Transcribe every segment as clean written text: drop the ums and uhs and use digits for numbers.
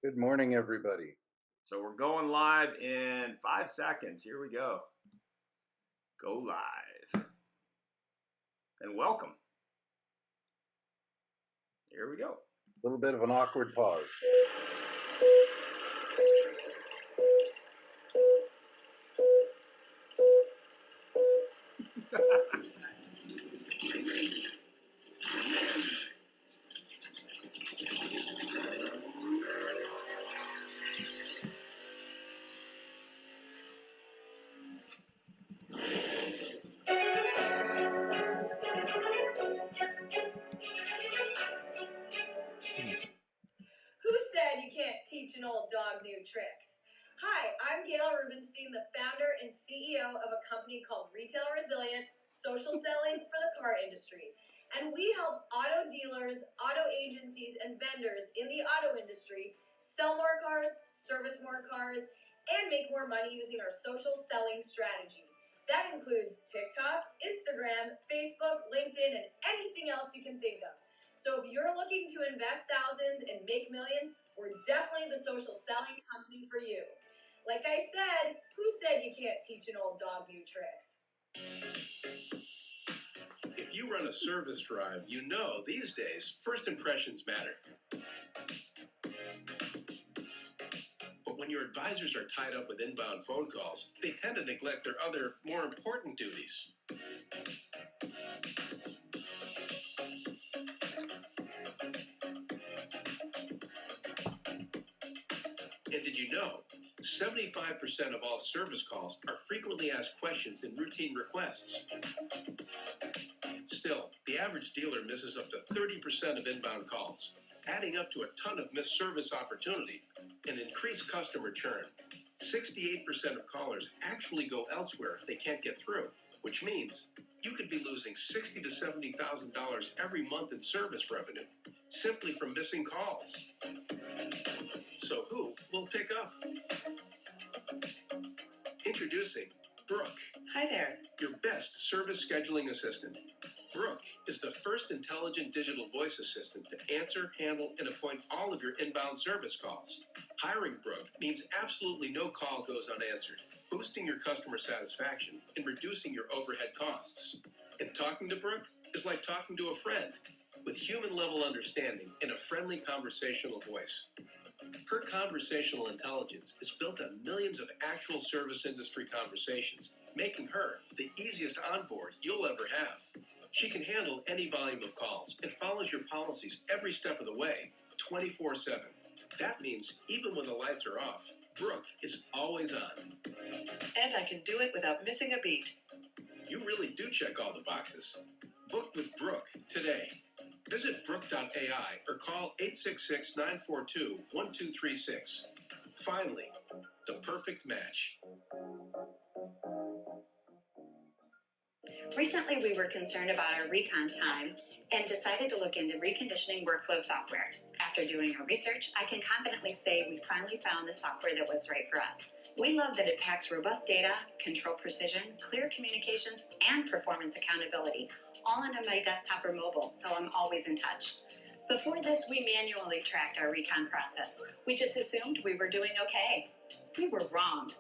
Good morning, everybody. So we're going live in 5 seconds. Here we go. Go live. And welcome. Here we go. A little bit of an awkward pause. Who said you can't teach an old dog new tricks? Hi, I'm Gail Rubenstein, the founder and CEO of a company called Retail Resilient, social selling for the car industry. And we help auto dealers, auto agencies, and vendors in the auto industry sell more cars, service more cars, and make more money using our social selling strategy. That includes TikTok, Instagram, Facebook, LinkedIn, and anything else you can think of. So if you're looking to invest thousands and make millions, we're definitely the social selling company for you. Like I said, who said you can't teach an old dog new tricks? If you run a service drive, you know these days first impressions matter. But when your advisors are tied up with inbound phone calls, they tend to neglect their other, more important duties. And did you know 75% of all service calls are frequently asked questions and routine requests? Still, the average dealer misses up to 30% of inbound calls, adding up to a ton of missed service opportunity and increased customer churn. 68% of callers actually go elsewhere if they can't get through, which means you could be losing $60,000 to $70,000 every month in service revenue simply from missing calls. So who will pick up? Introducing Brooke. Hi there. Your best service scheduling assistant. Brooke is the first intelligent digital voice assistant to answer, handle, and appoint all of your inbound service calls. Hiring Brooke means absolutely no call goes unanswered, boosting your customer satisfaction and reducing your overhead costs. And talking to Brooke is like talking to a friend with human-level understanding and a friendly conversational voice. Her conversational intelligence is built on millions of actual service industry conversations, making her the easiest onboard you'll ever have. She can handle any volume of calls and follows your policies every step of the way, 24/7. That means even when the lights are off, Brooke is always on. And I can do it without missing a beat. You really do check all the boxes. Book with Brooke today. Visit Brooke.ai or call 866-942-1236. Finally, the perfect match. Recently, we were concerned about our recon time and decided to look into reconditioning workflow software. After doing our research, I can confidently say we finally found the software that was right for us. We love that it packs robust data, control precision, clear communications, and performance accountability, all onto my desktop or mobile, so I'm always in touch. Before this, we manually tracked our recon process. We just assumed we were doing okay. We were wrong.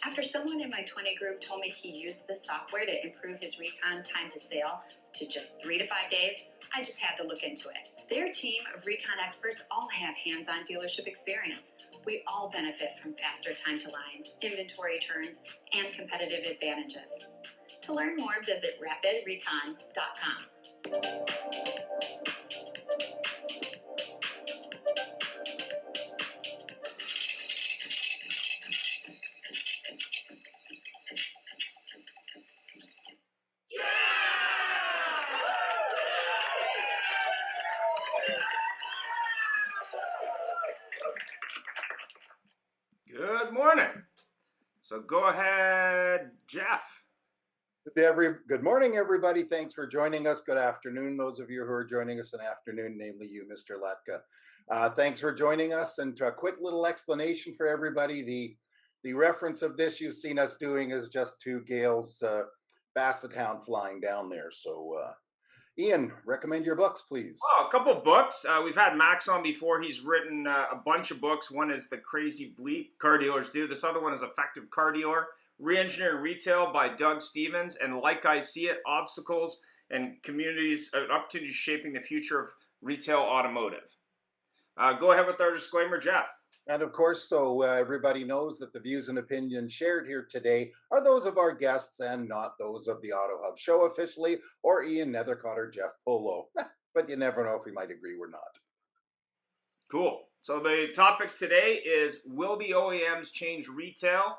After someone in my 20 group told me he used this software to improve his recon time to sale to just 3 to 5 days, I just had to look into it. Their team of recon experts all have hands-on dealership experience. We all benefit from faster time to line, inventory turns, and competitive advantages. To learn more, visit rapidrecon.com. Good morning. So go ahead, Jeff. Good morning, everybody. Thanks for joining us. Good afternoon, those of you who are joining us in afternoon, namely you, Mr. Latka. Thanks for joining us. And a quick little explanation for everybody. The reference of this you've seen us doing is just to Gail's basset hound flying down there. So Ian, recommend your books, please. Oh, a couple of books. We've had Max on before. He's written a bunch of books. One is The Crazy Bleep Car Dealers Do. This other one is Effective Car Dealer. Reengineering Retail by Doug Stevens. And Like I See It, Obstacles and Communities, Opportunities Shaping the Future of Retail Automotive. Go ahead with our disclaimer, Jeff. And of course, so everybody knows that the views and opinions shared here today are those of our guests and not those of the Auto Hub Show officially, or Ian Nethercott or Jeff Polo. But you never know if we might agree or not. Cool. So the topic today is, will the OEMs change retail?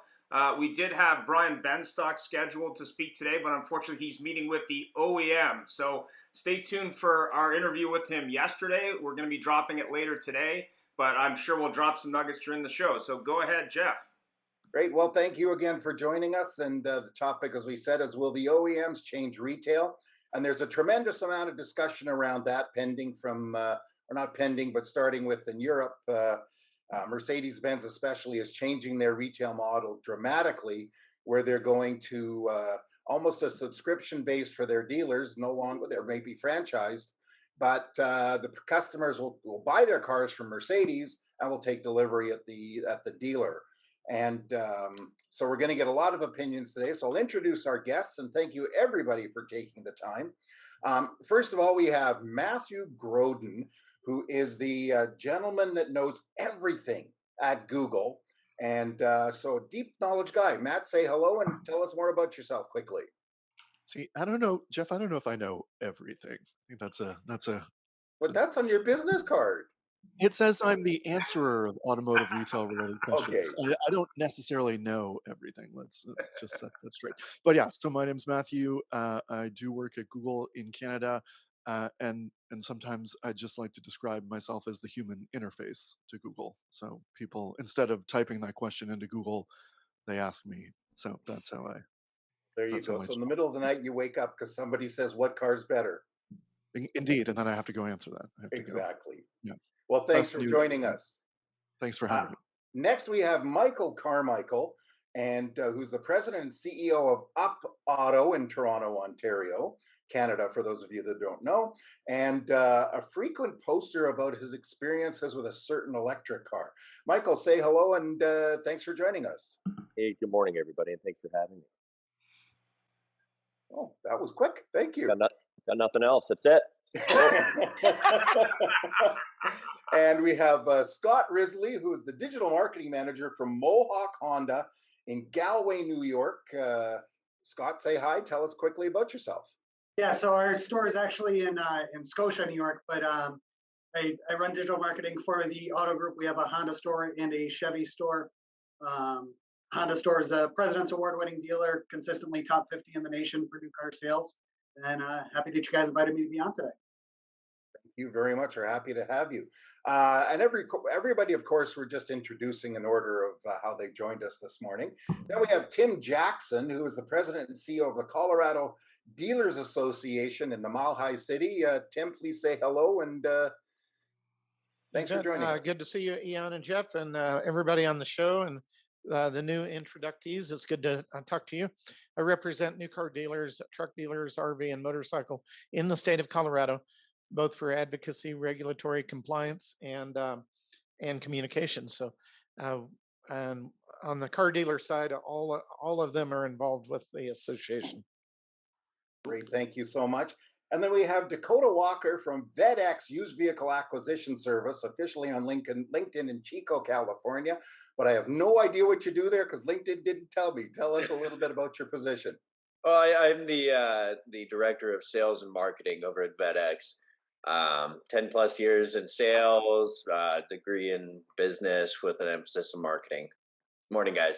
We did have Brian Benstock scheduled to speak today, but unfortunately he's meeting with the OEM. So stay tuned for our interview with him yesterday. We're going to be dropping it later today, but I'm sure we'll drop some nuggets during the show. So go ahead, Jeff. Great. Well, thank you again for joining us. And the topic, as we said, is, will the OEMs change retail? And there's a tremendous amount of discussion around that pending from, or not pending, but starting with in Europe. Mercedes-Benz especially is changing their retail model dramatically, where they're going to almost a subscription based for their dealers. No longer, they may be franchised, but the customers will buy their cars from Mercedes and will take delivery at the dealer. And so we're going to get a lot of opinions today. So I'll introduce our guests and thank you everybody for taking the time. First of all, we have Matthew Groden, who is the gentleman that knows everything at Google. And so deep knowledge guy. Matt, say hello and tell us more about yourself quickly. See, I don't know, Jeff. I don't know if I know everything. I think But that's on your business card. It says I'm the answerer of automotive retail related questions. Okay. I don't necessarily know everything. Let's just set that straight. But yeah, so my name's Matthew. I do work at Google in Canada, and sometimes I just like to describe myself as the human interface to Google. So people, instead of typing that question into Google, they ask me. So that's how I. There you go. So in the middle of the night, you wake up because somebody says, "What car's better?" Indeed, and then I have to go answer that. Exactly. Yeah. Well, thanks for joining us. Thanks for having me. Next, we have Michael Carmichael, and who's the president and CEO of Up Auto in Toronto, Ontario, Canada, for those of you that don't know, and a frequent poster about his experiences with a certain electric car. Michael, say hello, and thanks for joining us. Hey, good morning, everybody, and thanks for having me. Oh, that was quick. Thank you. Got nothing else. That's it. And we have Scott Risley, who is the digital marketing manager from Mohawk Honda in Galway, New York. Scott, say hi. Tell us quickly about yourself. Yeah, so our store is actually in Scotia, New York, but I run digital marketing for the auto group. We have a Honda store and a Chevy store. Honda store is a President's Award-winning dealer, consistently top 50 in the nation for new car sales. And happy that you guys invited me to be on today. Thank you very much. We're happy to have you. And everybody, of course, we're just introducing in order of how they joined us this morning. Then we have Tim Jackson, who is the president and CEO of the Colorado Dealers Association in the Mile High City. Tim, please say hello and thanks for joining us. Good to see you, Ian and Jeff, and everybody on the show, and the new inductees. It's good to talk to you. I represent new car dealers, truck dealers, RV, and motorcycle in the state of Colorado, both for advocacy, regulatory compliance, and communication. So, and on the car dealer side, all of them are involved with the association. Great, thank you so much. And then we have Dakota Walker from VetX Used Vehicle Acquisition Service, officially on LinkedIn in Chico, California. But I have no idea what you do there because LinkedIn didn't tell me. Tell us a little bit about your position. Well, I'm the director of sales and marketing over at VetX. 10 plus years in sales, degree in business with an emphasis on marketing. Morning, guys.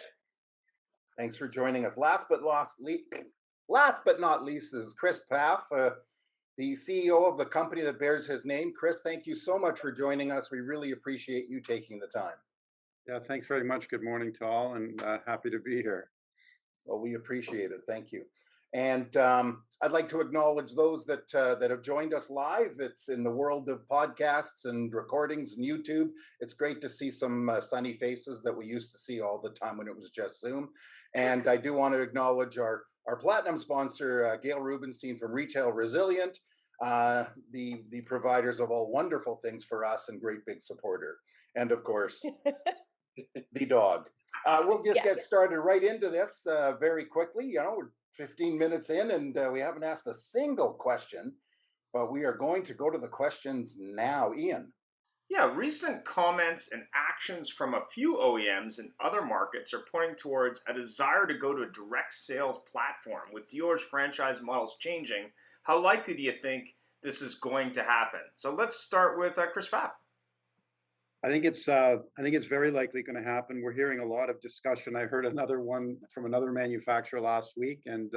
Thanks for joining us. Last but not least is Chris Paff, the CEO of the company that bears his name. Chris, thank you so much for joining us. We really appreciate you taking the time. Yeah, thanks very much. Good morning to all, and happy to be here. Well, we appreciate it. Thank you. And I'd like to acknowledge those that have joined us live. It's in the world of podcasts and recordings and YouTube. It's great to see some sunny faces that we used to see all the time when it was just Zoom. And I do want to acknowledge our platinum sponsor, Gail Rubenstein from Retail Resilient. the providers of all wonderful things for us and great big supporter. And of course, the dog. We'll just get started right into this very quickly. You know, we're 15 minutes in and we haven't asked a single question, but we are going to go to the questions now. Ian. Yeah, recent comments and actions from a few OEMs in other markets are pointing towards a desire to go to a direct sales platform. With dealers' franchise models changing, how likely do you think this is going to happen? So let's start with Chris Pfaff. I think it's very likely going to happen. We're hearing a lot of discussion. I heard another one from another manufacturer last week, and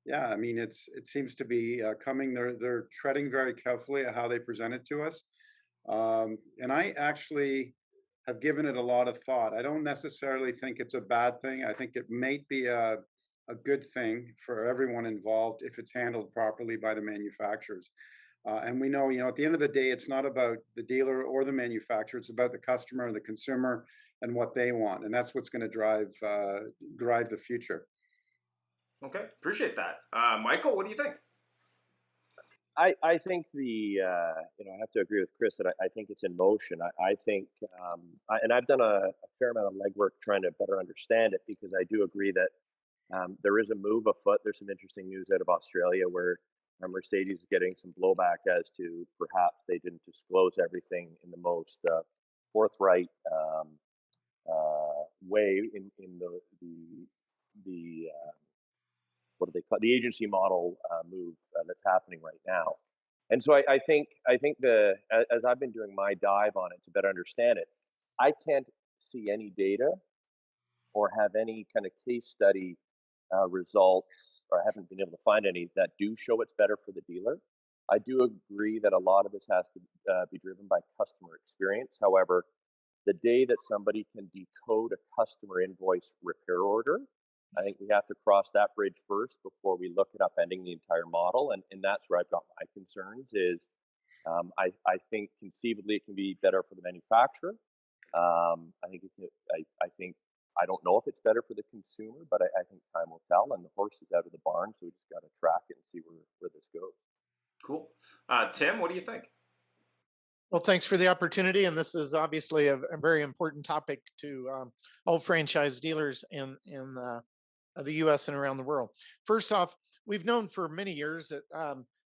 yeah, I mean it seems to be coming. They're treading very carefully at how they present it to us. And I actually have given it a lot of thought. I don't necessarily think it's a bad thing. I think it may be a good thing for everyone involved if it's handled properly by the manufacturers. And we know, at the end of the day, it's not about the dealer or the manufacturer. It's about the customer, the consumer, and what they want. And that's what's going to drive the future. Okay, appreciate that. Michael, what do you think? I think I have to agree with Chris that I think it's in motion. I think, and I've done a fair amount of legwork trying to better understand it, because I do agree that there is a move afoot. There's some interesting news out of Australia where Mercedes is getting some blowback as to perhaps they didn't disclose everything in the most forthright way in the what do they call the agency model move that's happening right now. And so I think as I've been doing my dive on it to better understand it, I can't see any data or have any kind of case study results, or I haven't been able to find any that do show it's better for the dealer. I do agree that a lot of this has to be driven by customer experience. However, the day that somebody can decode a customer invoice repair order, I think we have to cross that bridge first before we look at upending the entire model. And that's where I've got my concerns is I think conceivably it can be better for the manufacturer. I don't know if it's better for the consumer, but I think time will tell, and the horse is out of the barn, so we just got to track it and see where this goes. Cool. Tim, what do you think? Well, thanks for the opportunity, and this is obviously a very important topic to all franchise dealers in the U.S. and around the world. First off, we've known for many years that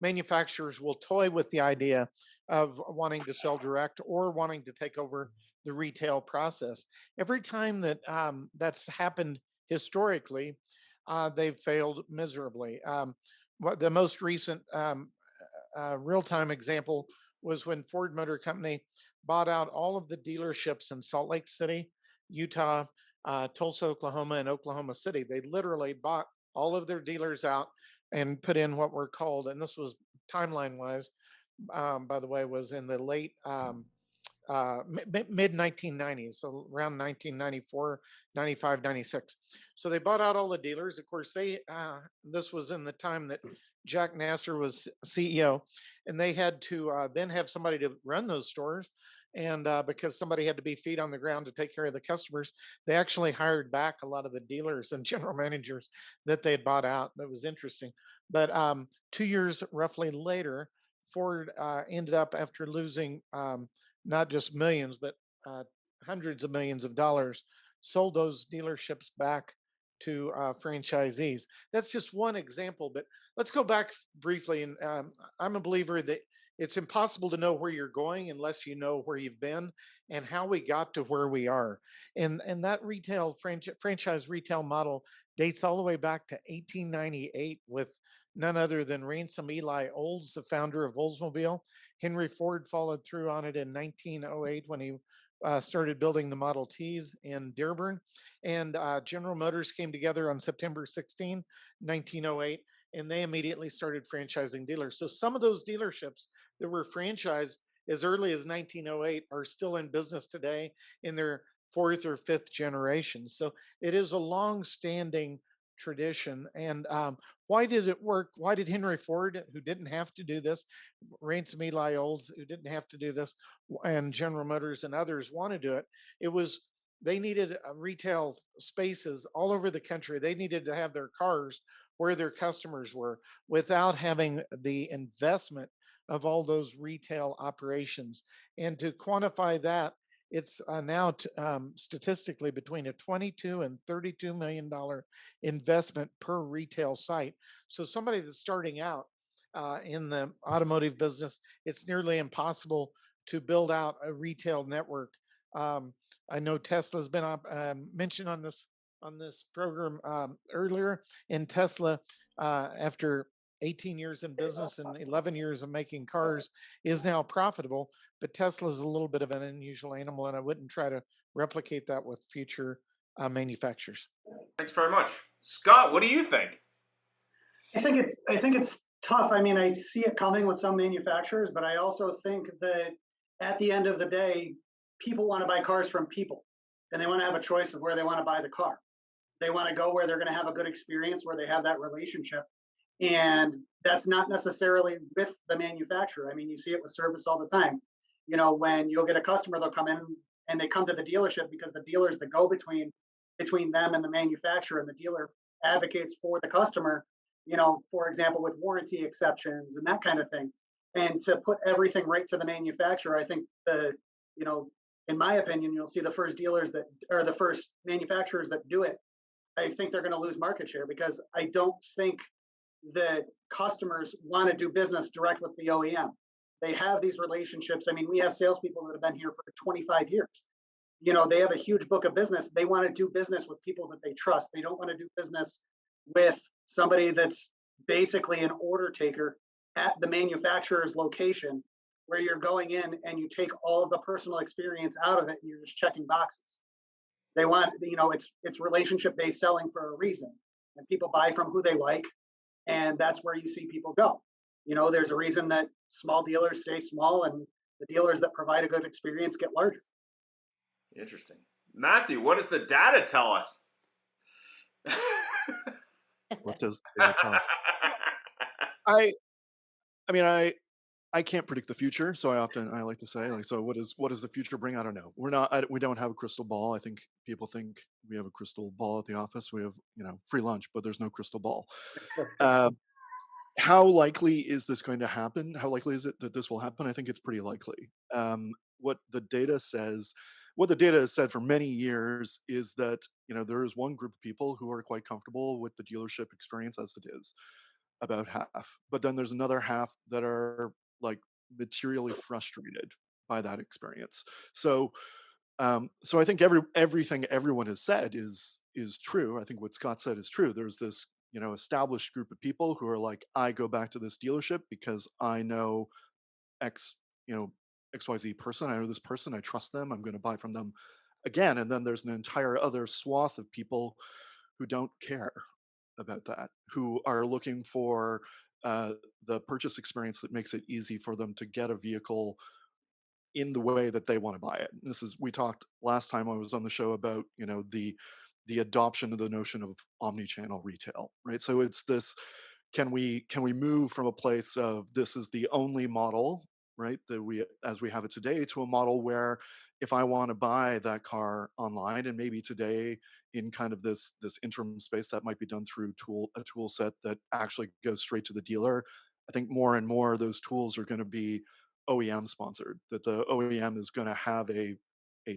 manufacturers will toy with the idea of wanting to sell direct or wanting to take over the retail process. Every time that that's happened historically, they've failed miserably. The most recent real-time example was when Ford Motor Company bought out all of the dealerships in Salt Lake City, Utah, Tulsa, Oklahoma, and Oklahoma City. They literally bought all of their dealers out and put in what were called, and this was timeline-wise, by the way, was in the late mid 1990s, so around 1994, 95, 96. So they bought out all the dealers. Of course, this was in the time that Jack Nasser was CEO, and they had to then have somebody to run those stores. And because somebody had to be feet on the ground to take care of the customers, they actually hired back a lot of the dealers and general managers that they had bought out. That was interesting. But 2 years roughly later, Ford ended up, after losing not just millions, but hundreds of millions of dollars, sold those dealerships back to franchisees. That's just one example, but let's go back briefly. And I'm a believer that it's impossible to know where you're going unless you know where you've been and how we got to where we are. And that retail franchise retail model dates all the way back to 1898 with none other than Ransom Eli Olds, the founder of Oldsmobile. Henry Ford followed through on it in 1908 when he started building the Model Ts in Dearborn. And General Motors came together on September 16, 1908, and they immediately started franchising dealers. So some of those dealerships that were franchised as early as 1908 are still in business today in their fourth or fifth generation. So it is a long-standing tradition. And why does it work? Why did Henry Ford, who didn't have to do this, Ransom Eli Olds, who didn't have to do this, and General Motors and others want to do it? It was they needed retail spaces all over the country. They needed to have their cars where their customers were without having the investment of all those retail operations. And to quantify that, it's now statistically between a 22 and $32 million investment per retail site. So somebody that's starting out in the automotive business, it's nearly impossible to build out a retail network. Um, I know Tesla's been mentioned on this program earlier. And Tesla, after 18 years in business and 11 years of making cars, is now profitable. But Tesla's a little bit of an unusual animal, and I wouldn't try to replicate that with future manufacturers. Thanks very much. Scott, what do you think? I think it's tough. I mean, I see it coming with some manufacturers, but I also think that at the end of the day, people want to buy cars from people, and they want to have a choice of where they want to buy the car. They want to go where they're going to have a good experience, where they have that relationship. And that's not necessarily with the manufacturer. I mean, you see it with service all the time. You know, when you'll get a customer, they'll come in and they come to the dealership because the dealer is the go between them and the manufacturer, and the dealer advocates for the customer, you know, for example, with warranty exceptions and that kind of thing. And to put everything right to the manufacturer, I think you know, in my opinion, you'll see the first dealers that, or the first manufacturers that do it, I think they're going to lose market share, because I don't think that customers want to do business direct with the OEM. They have these relationships. I mean, we have salespeople that have been here for 25 years. You know, they have a huge book of business. They want to do business with people that they trust. They don't want to do business with somebody that's basically an order taker at the manufacturer's location, where you're going in and you take all of the personal experience out of it and you're just checking boxes. They want, you know, it's relationship based selling for a reason, and people buy from who they like, and that's where you see people go. You know, there's a reason that small dealers stay small, and the dealers that provide a good experience get larger. Interesting. Matthew, what does the data tell us? What does the data tell us? I mean, I can't predict the future, so I like to say, like, so what does the future bring? I don't know. We don't have a crystal ball. I think people think we have a crystal ball at the office. We have, you know, free lunch, but there's no crystal ball. How likely is this going to happen? How likely is it that this will happen? I think it's pretty likely. What the data says, what the data has said for many years, is that, you know, there is one group of people who are quite comfortable with the dealership experience as it is, about half. But then there's another half that are like materially frustrated by that experience. So so I think everything everyone has said is true. I think what Scott said is true. There's this, you know, established group of people who are like, I go back to this dealership because I know X, you know, XYZ person. I know this person. I trust them. I'm going to buy from them again. And then there's an entire other swath of people who don't care about that, who are looking for the purchase experience that makes it easy for them to get a vehicle in the way that they want to buy it. We talked last time I was on the show about, you know, the adoption of the notion of omni-channel retail, right? So it's this, can we move from a place of this is the only model, right, that we as we have it today, to a model where if I want to buy that car online, and maybe today in kind of this interim space that might be done through a tool set that actually goes straight to the dealer. I think more and more those tools are going to be OEM sponsored, that the OEM is going to have a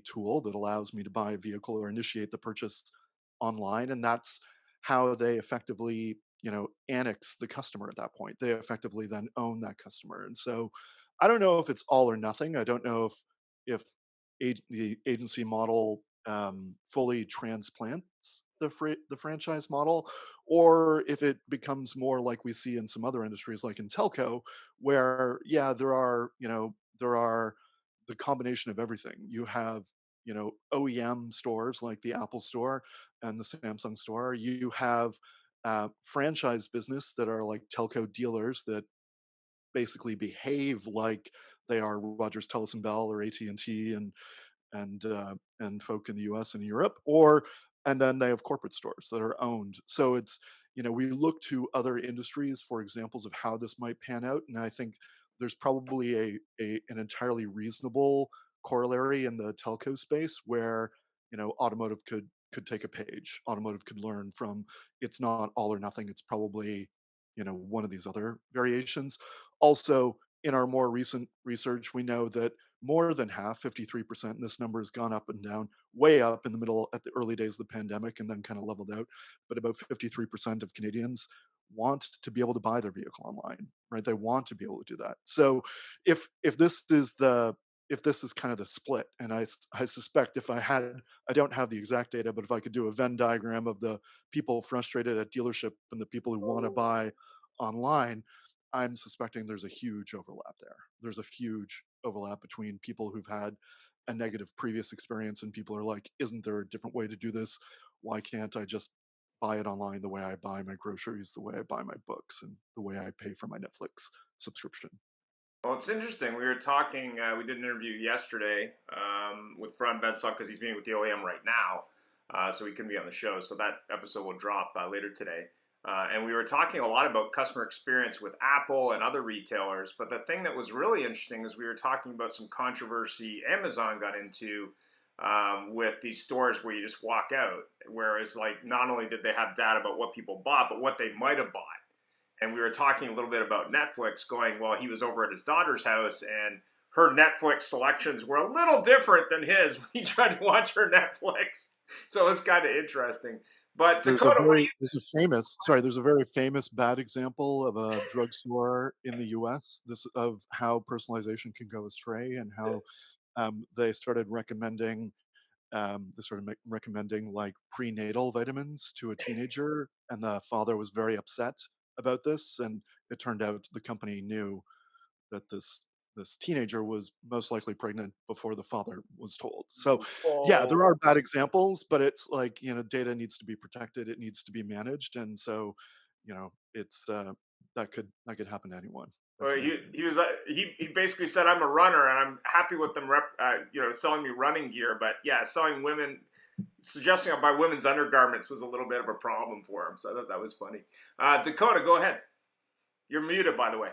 tool that allows me to buy a vehicle or initiate the purchase online, and that's how they effectively, you know, annex the customer at that point. They effectively then own that customer. And so I don't know if it's all or nothing. I don't know if the agency model fully transplants the franchise model, or if it becomes more like we see in some other industries, like in telco, where there are the combination of everything. You have, you know, OEM stores like the Apple Store and the Samsung Store. You have franchise business that are like telco dealers that basically behave like they are Rogers, Telus, and Bell, or AT&T and folk in the US and Europe, and then they have corporate stores that are owned. So it's, you know, we look to other industries for examples of how this might pan out, and I think there's probably an entirely reasonable corollary in the telco space where, you know, automotive could could take a page. Automotive could learn from. It's not all or nothing. It's probably, one of these other variations. Also, in our more recent research, we know that more than half, 53%, and this number has gone up and down, way up in the middle at the early days of the pandemic and then kind of leveled out. But about 53% of Canadians want to be able to buy their vehicle online, right? They want to be able to do that. So if this is kind of the split, and I suspect I don't have the exact data, but if I could do a Venn diagram of the people frustrated at dealership and the people who want to buy online, I'm suspecting there's a huge overlap there. There's a huge overlap between people who've had a negative previous experience and people are like, isn't there a different way to do this? Why can't I just buy it online the way I buy my groceries, the way I buy my books, and the way I pay for my Netflix subscription? Well, it's interesting. We were talking, we did an interview yesterday with Brian Benstock because he's meeting with the OEM right now, so he couldn't be on the show. So that episode will drop later today. And we were talking a lot about customer experience with Apple and other retailers. But the thing that was really interesting is we were talking about some controversy Amazon got into with these stores where you just walk out. Whereas, like, not only did they have data about what people bought, but what they might have bought. And we were talking a little bit about Netflix going, well, he was over at his daughter's house and her Netflix selections were a little different than his when he tried to watch her Netflix. So it's kind of interesting. But Dakota, there's a very famous bad example of a drugstore in the US, of how personalization can go astray and how they started recommending like prenatal vitamins to a teenager, and the father was very upset about this, and it turned out the company knew that this teenager was most likely pregnant before the father was told. So yeah, there are bad examples, but it's like, data needs to be protected, it needs to be managed, and so it's that could happen to anyone. Well, he basically said, I'm a runner and I'm happy with them selling me running gear, but yeah, suggesting I buy women's undergarments was a little bit of a problem for him. So I thought that was funny. Dakota, go ahead. You're muted, by the way.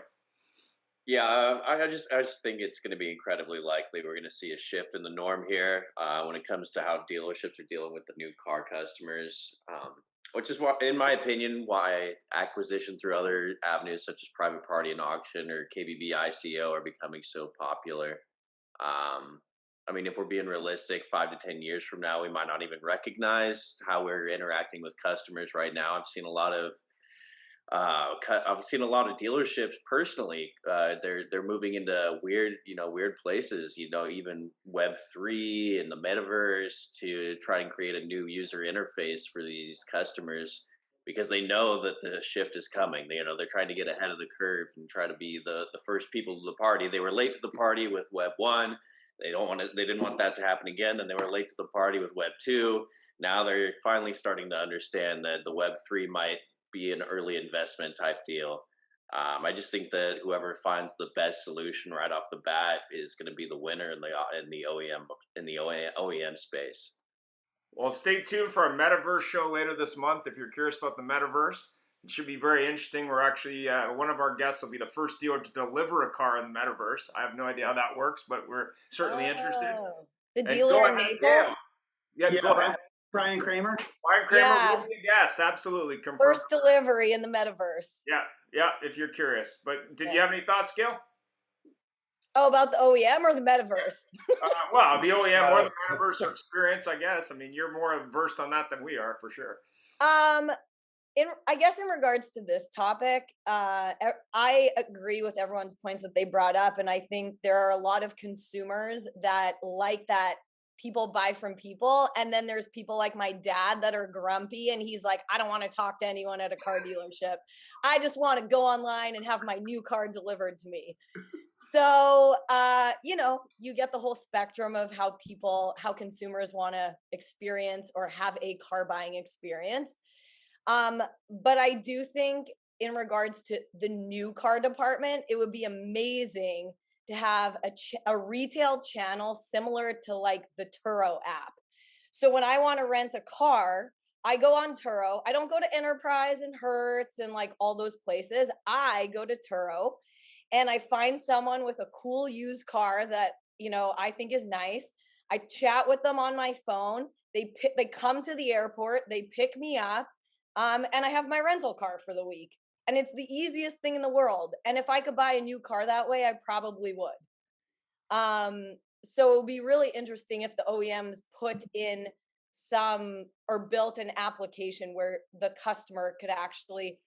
Yeah, I just think it's going to be incredibly likely we're going to see a shift in the norm here when it comes to how dealerships are dealing with the new car customers, which is why, in my opinion, why acquisition through other avenues such as private party and auction or KBB ICO are becoming so popular. I mean, if we're being realistic, 5 to 10 years from now, we might not even recognize how we're interacting with customers right now. I've seen a lot of dealerships personally. They're moving into weird places. Even Web3 and the metaverse to try and create a new user interface for these customers because they know that the shift is coming. They're trying to get ahead of the curve and try to be the first people to the party. They were late to the party with Web1. They didn't want that to happen again. And they were late to the party with Web2. Now they're finally starting to understand that the Web3 might be an early investment type deal. I just think that whoever finds the best solution right off the bat is going to be the winner in the OEM space. Well, stay tuned for a metaverse show later this month. If you're curious about the metaverse, it should be very interesting. We're actually one of our guests will be the first dealer to deliver a car in the metaverse. I have no idea how that works, but we're certainly interested. The dealer in Naples. Yeah, go ahead. Brian Kramer. Brian Kramer will be a guest. Absolutely. Confirmed. First delivery in the metaverse. Yeah, if you're curious. But did you have any thoughts, Gil? Oh, about the OEM or the metaverse? Well, the OEM or the metaverse experience, I guess. I mean, you're more versed on that than we are, for sure. I guess in regards to this topic, I agree with everyone's points that they brought up. And I think there are a lot of consumers that like that people buy from people. And then there's people like my dad that are grumpy and he's like, I don't want to talk to anyone at a car dealership. I just want to go online and have my new car delivered to me. So, you get the whole spectrum of how consumers want to experience or have a car buying experience. But I do think in regards to the new car department, it would be amazing to have a retail channel similar to like the Turo app. So when I want to rent a car, I go on Turo. I don't go to Enterprise and Hertz and like all those places. I go to Turo and I find someone with a cool used car that, I think is nice. I chat with them on my phone. They come to the airport, they pick me up, and I have my rental car for the week. And it's the easiest thing in the world. And if I could buy a new car that way, I probably would. So it would be really interesting if the OEMs put in some or built an application where the customer could actually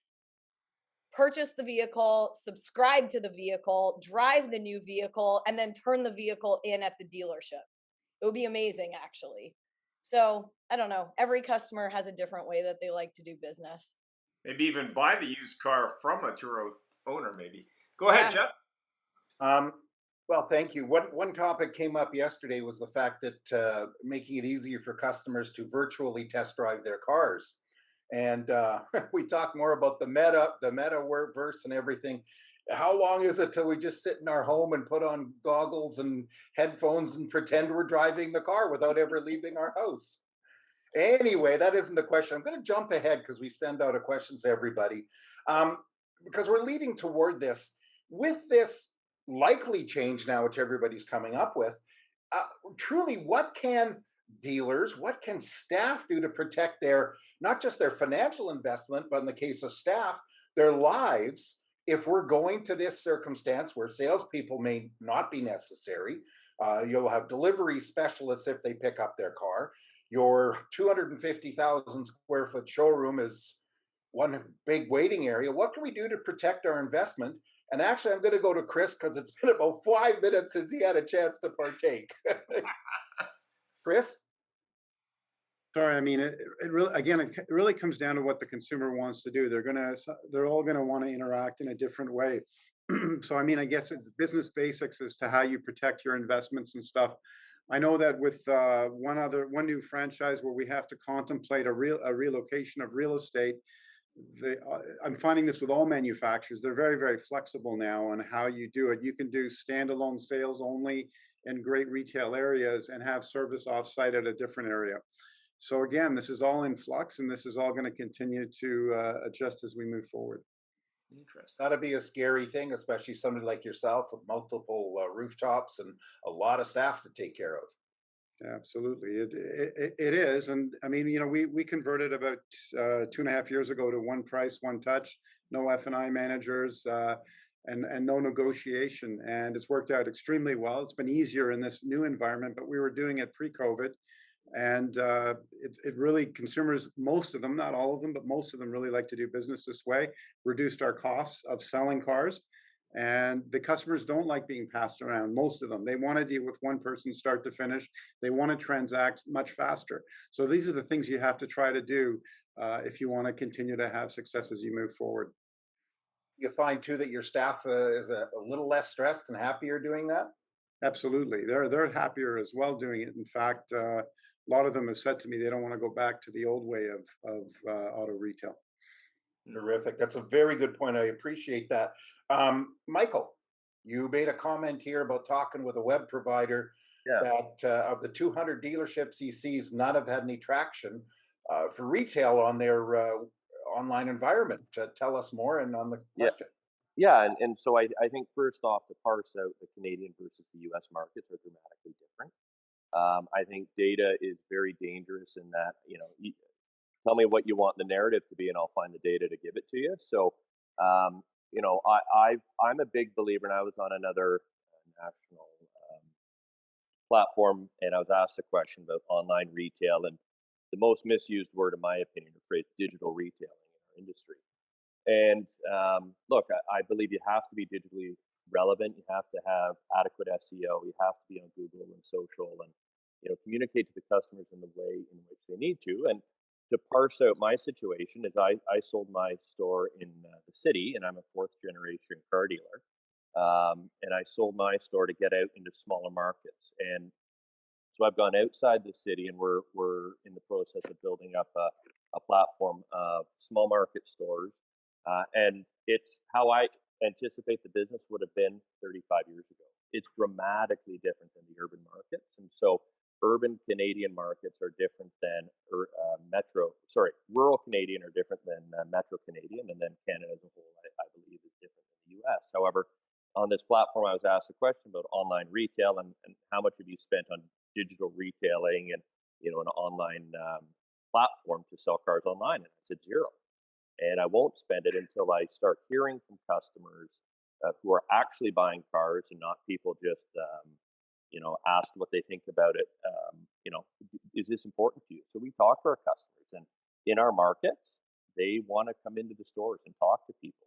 purchase the vehicle, subscribe to the vehicle, drive the new vehicle, and then turn the vehicle in at the dealership. It would be amazing, actually. So I don't know. Every customer has a different way that they like to do business. Maybe even buy the used car from a Turo owner, maybe. Go ahead, Jeff. Well, thank you. One topic came up yesterday was the fact that making it easier for customers to virtually test drive their cars. And we talk more about the metaverse and everything. How long is it till we just sit in our home and put on goggles and headphones and pretend we're driving the car without ever leaving our house? Anyway, that isn't the question. I'm going to jump ahead because we send out a questions to everybody. Because we're leading toward this. With this likely change now, which everybody's coming up with, truly, what can dealers, what can staff do to protect their, not just their financial investment, but in the case of staff, their lives, if we're going to this circumstance where salespeople may not be necessary? You'll have delivery specialists if they pick up their car. Your 250,000 square foot showroom is one big waiting area. What can we do to protect our investment? And actually, I'm going to go to Chris because it's been about 5 minutes since he had a chance to partake. Chris? Sorry, I mean, it really, again, it really comes down to what the consumer wants to do. They're all going to want to interact in a different way. So, I mean, I guess it's business basics as to how you protect your investments and stuff. I know that with one new franchise where we have to contemplate a relocation of real estate. I'm finding this with all manufacturers. They're very, very flexible now on how you do it. You can do standalone sales only in great retail areas and have service offsite at a different area. So again, this is all in flux, and this is all going to continue to adjust as we move forward. Interesting. That'd be a scary thing, especially somebody like yourself with multiple rooftops and a lot of staff to take care of. Absolutely, it is, and I mean, you know, we converted about 2.5 years ago to one price, one touch, no F&I managers, and no negotiation, and it's worked out extremely well. It's been easier in this new environment, but we were doing it pre-COVID, and it really, consumers, most of them, not all of them, but most of them really like to do business this way. Reduced our costs of selling cars. And the customers don't like being passed around. Most of them, they want to deal with one person start to finish. They want to transact much faster. So these are the things you have to try to do if you want to continue to have success as you move forward. You find too that your staff is a little less stressed and happier doing that? Absolutely, they're happier as well doing it. In fact, a lot of them have said to me they don't want to go back to the old way of auto retail. Terrific. That's a very good point. I appreciate that. Michael, you made a comment here about talking with a web provider that of the 200 dealerships he sees, none have had any traction for retail on their online environment. Tell us more and on the question. Yeah, and so I think first off, to parse out the Canadian versus the U.S. markets are dramatically different. I think data is very dangerous in that, you know, tell me what you want the narrative to be, and I'll find the data to give it to you. So, you know, I'm a big believer, and I was on another national platform, and I was asked a question about online retail, and the most misused word, in my opinion, to phrase digital retailing in our industry. And look, I believe you have to be digitally relevant. You have to have adequate SEO. You have to be on Google and social, and you know, communicate to the customers in the way in which they need to. And to parse out my situation is I sold my store in the city, and I'm a fourth generation car dealer. And I sold my store to get out into smaller markets. And so I've gone outside the city, and we're in the process of building up a platform of small market stores. And it's how I anticipate the business would have been 35 years ago. It's dramatically different than the urban markets. And so urban Canadian markets are different than rural Canadian are different than metro Canadian, and then Canada as a whole, I believe, is different than the U.S. However, on this platform, I was asked a question about online retail and how much have you spent on digital retailing and an online platform to sell cars online, and I said zero. And I won't spend it until I start hearing from customers who are actually buying cars and not people just ask what they think about it. Is this important to you? So we talk to our customers, and in our markets, they want to come into the stores and talk to people.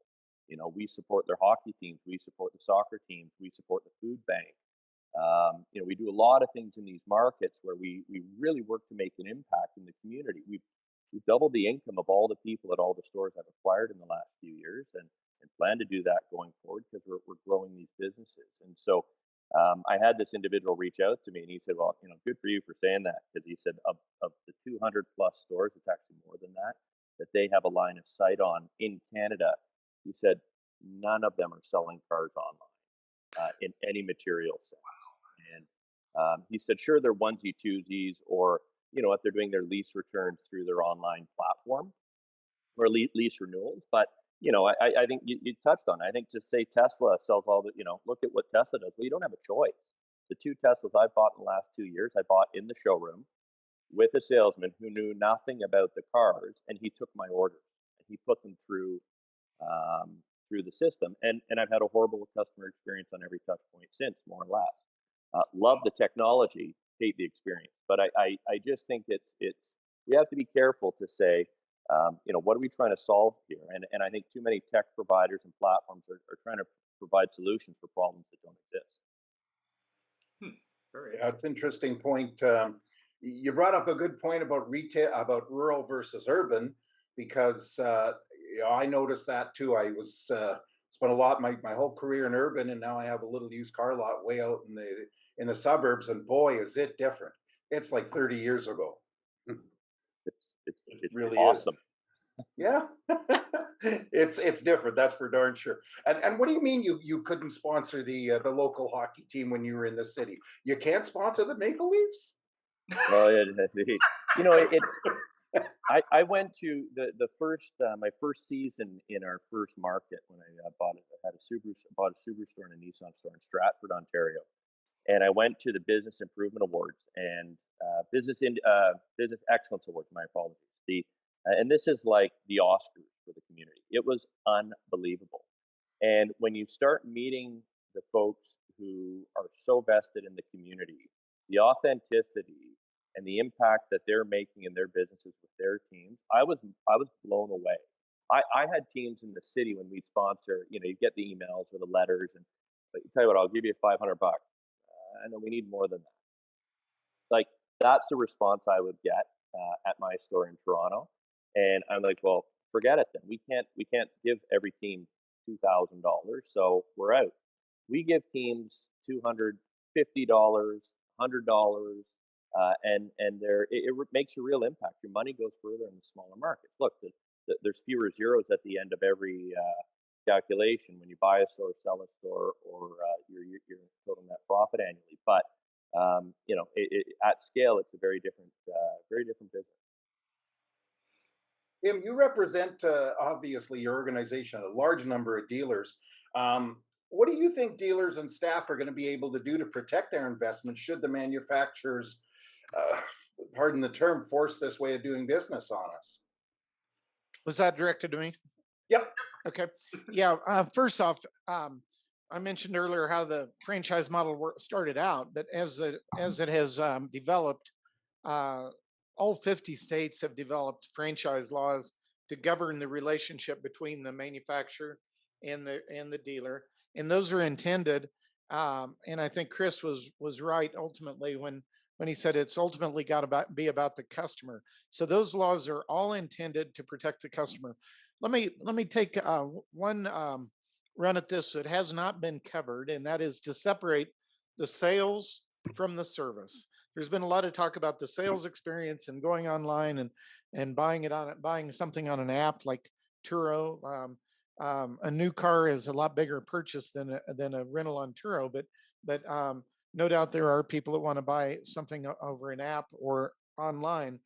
We support their hockey teams, we support the soccer teams, we support the food bank. We do a lot of things in these markets where we really work to make an impact in the community. We've doubled the income of all the people at all the stores I've acquired in the last few years, and plan to do that going forward because we're growing these businesses. And so I had this individual reach out to me, and he said, "Well, good for you for saying that," because he said of the 200 plus stores, it's actually more than that they have a line of sight on in Canada. He said none of them are selling cars online in any material sense. And he said, sure, they're onesie twosies, or if they're doing their lease returns through their online platform or lease renewals. But I think you touched on it. I think to say Tesla sells all the, look at what Tesla does. Well, you don't have a choice. The 2 Teslas I bought in the last 2 years, I bought in the showroom with a salesman who knew nothing about the cars, and he took my orders and he put them through the system. And I've had a horrible customer experience on every touch point since, more or less. Love the technology, hate the experience. But I just think it's we have to be careful to say, what are we trying to solve here? And I think too many tech providers and platforms are trying to provide solutions for problems that don't exist. That's an interesting point. You brought up a good point about retail, about rural versus urban, because I noticed that too. I was spent a lot my whole career in urban, and now I have a little used car lot way out in the suburbs, and boy, is it different. It's like 30 years ago. It's really awesome. Yeah, it's different. That's for darn sure. And what do you mean you couldn't sponsor the local hockey team when you were in the city? You can't sponsor the Maple Leafs? Well, it's. I went to the first my first season in our first market when I bought a Subaru store and a Nissan store in Stratford, Ontario, and I went to the Business Improvement Awards and Business Excellence Awards. My apologies. And this is like the Oscars for the community. It was unbelievable. And when you start meeting the folks who are so vested in the community, the authenticity and the impact that they're making in their businesses with their teams, I was blown away. I had teams in the city when we'd sponsor, you get the emails or the letters, and but you tell you what, I'll give you $500. I know we need more than that. Like, that's the response I would get at my store in Toronto. And I'm like, well, forget it then. We can't give every team $2,000, so we're out. We give teams $250, $100, and it makes a real impact. Your money goes further in the smaller markets. Look, there's fewer zeros at the end of every calculation when you buy a store, sell a store, or your total net profit annually. But at scale, it's a very different business. Tim, you represent, obviously, your organization, a large number of dealers. What do you think dealers and staff are going to be able to do to protect their investments should the manufacturers, pardon the term, force this way of doing business on us? Was that directed to me? Yep. Okay. Yeah. First off, I mentioned earlier how the franchise model started out, but as it has developed, all 50 states have developed franchise laws to govern the relationship between the manufacturer and the dealer, and those are intended. And I think Chris was right ultimately when he said it's ultimately got to be about the customer. So those laws are all intended to protect the customer. Let me take one run at this that has not been covered, and that is to separate the sales from the service. There's been a lot of talk about the sales experience and going online and buying something on an app like Turo. A new car is a lot bigger purchase than a rental on Turo, but no doubt there are people that want to buy something over an app or online.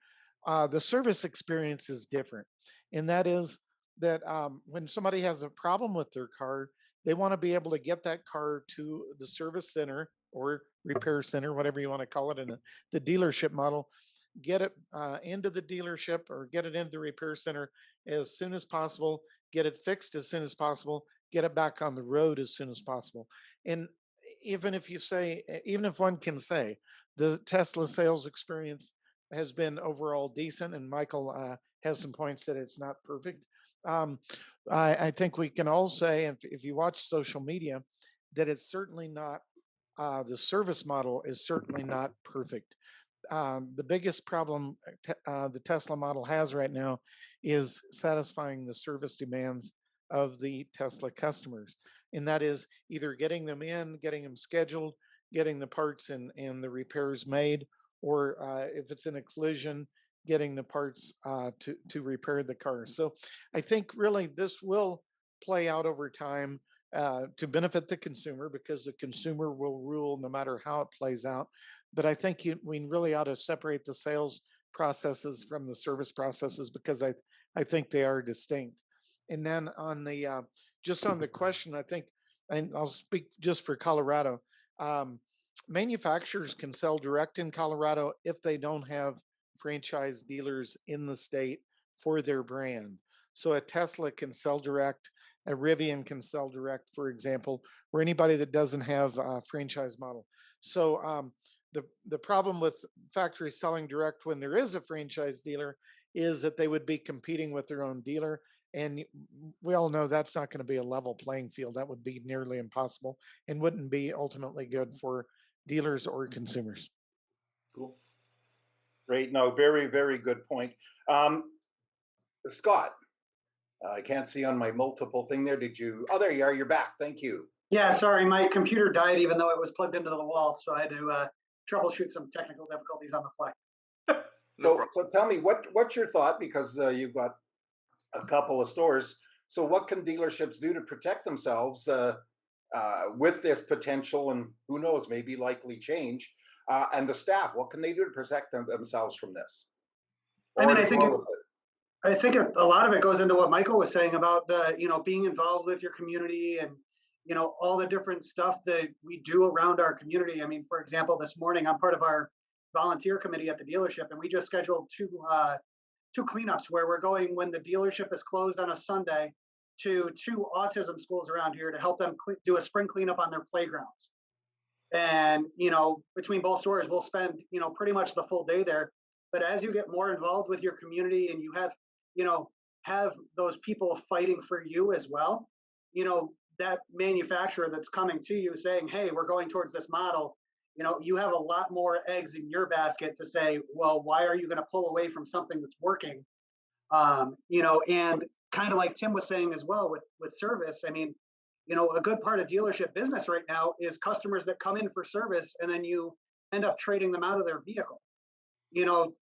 The service experience is different, and that is that when somebody has a problem with their car, they want to be able to get that car to the service center or repair center, whatever you want to call it, in the dealership model, get it into the dealership or get it into the repair center as soon as possible, get it fixed as soon as possible, get it back on the road as soon as possible. And even if you say, even if one can say the Tesla sales experience has been overall decent, and Michael has some points that it's not perfect. Um, I think we can all say, if you watch social media, that it's certainly not, the service model is certainly not perfect. The biggest problem the Tesla model has right now is satisfying the service demands of the Tesla customers. And that is either getting them in, getting them scheduled, getting the parts and the repairs made, or if it's in a collision, getting the parts to repair the car. So I think really this will play out over time to benefit the consumer, because the consumer will rule no matter how it plays out. But I think we really ought to separate the sales processes from the service processes, because I think they are distinct. And then on the just on the question, I think, and I'll speak just for Colorado, um, manufacturers can sell direct in Colorado if they don't have franchise dealers in the state for their brand. So a Tesla can sell direct, a Rivian can sell direct, for example, or anybody that doesn't have a franchise model. So the problem with factories selling direct when there is a franchise dealer is that they would be competing with their own dealer. And we all know that's not going to be a level playing field. That would be nearly impossible and wouldn't be ultimately good for dealers or consumers. Cool. Great. No, very, very good point. Um, Scott, I can't see on my multiple thing there. Did you? Oh, there you are. You're back. Thank you. Yeah, sorry, my computer died even though it was plugged into the wall, so I had to troubleshoot some technical difficulties on the fly. So tell me, what's your thought? Because you've got a couple of stores. So what can dealerships do to protect themselves with this potential and who knows, maybe likely change? And the staff, what can they do to protect themselves from this? I mean, I think a lot of it goes into what Michael was saying about the, being involved with your community and, all the different stuff that we do around our community. I mean, for example, this morning, I'm part of our volunteer committee at the dealership, and we just scheduled two cleanups where we're going when the dealership is closed on a Sunday to two autism schools around here to help them do a spring cleanup on their playgrounds. And, between both stores, we'll spend, pretty much the full day there. But as you get more involved with your community and you have those people fighting for you as well, that manufacturer that's coming to you saying, hey, we're going towards this model, you have a lot more eggs in your basket to say, well, why are you going to pull away from something that's working? And kind of like Tim was saying as well with service, I mean, a good part of dealership business right now is customers that come in for service and then you end up trading them out of their vehicle.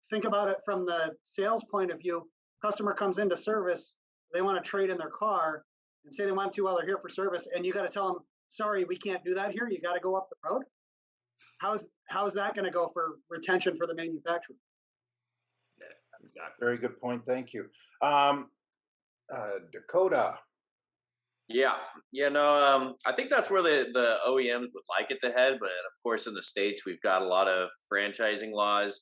Think about it from the sales point of view. Customer comes into service, they want to trade in their car and say they want to while they're here for service, and you got to tell them, sorry, we can't do that here. You got to go up the road. How's that going to go for retention for the manufacturer? Yeah, exactly. Very good point. Thank you. Dakota. Yeah, I think that's where the OEMs would like it to head, but of course in the States we've got a lot of franchising laws.